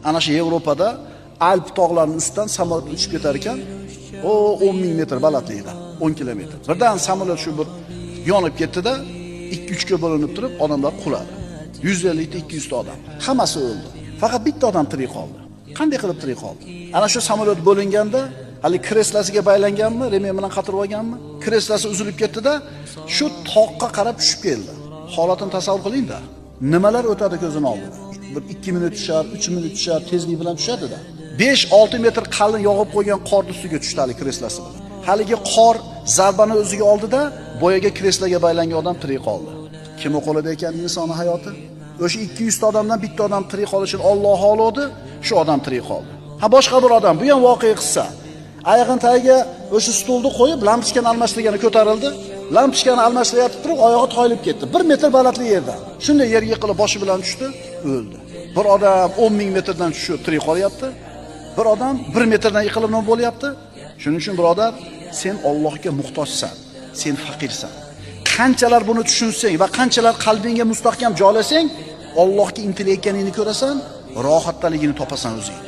Ana shu Yevropada Alp tog'larining ustidan samolyot uchib ketar ekan. O 10.000 metr balandlikda, 10 kilometr. Birdan samolyot shu bir yonib ketdi-da, 2-3 ga bo'linib turib, odamlar quladi. 150 ta 200 ta odam. Hammasi o'ldi. Faqat bitta odam tirik qoldi. Qanday qilib tirik qoldi? Ana shu samolyot bo'linganda, hali kreslasiga baylanganmi, remen bilan qatirib olganmi? Kreslasi uzilib ketdi-da, shu toqqa qarab tushib keldi. Holatini tasavvur qiling-da. Nimalar o'tadi ko'zini oldida? Bir 2 minut tushar, 3 minut tushar, tezlik bilan tushadi-da. 5-6 metr qalin yog'ib qo'ygan qor ustiga tushdi hali kreslasi bilan. Haligi qor zarbani o'ziga oldida, boyaga kreslaga baylangan odam tirik qoldi. Kim qo'lida ekan insonning hayoti? O'sha 200 ta odamdan bitta odam tirik qolishini Alloh xohladi, shu odam tirik qoldi. Ha boshqa bir odam, bu ham voqea qissa. Oyog'ini tagiga o'sha stulni qo'yib, lampochkani almashtirgani ko'tarildi. Lampochkani almashtirayotib turib, oyog'i toyilib ketdi. 1 metr balandlik yerdan. Shunday yerga yiqilib boshi bilan tushdi, o'ldi. Bir odam 10.000 metrdan tushib tirik qolyapti. Bir odam 1 metrdan yiqilib nima bo'lyapti? Shuning uchun birodar, sen Allohga muhtojsan, sen faqirsan. Qanchalar buni tushunsang va qanchalar qalbingga mustahkam joylasang, Allohga intilayotganingni ko'rasan, rohatdaligini topasan o'zing.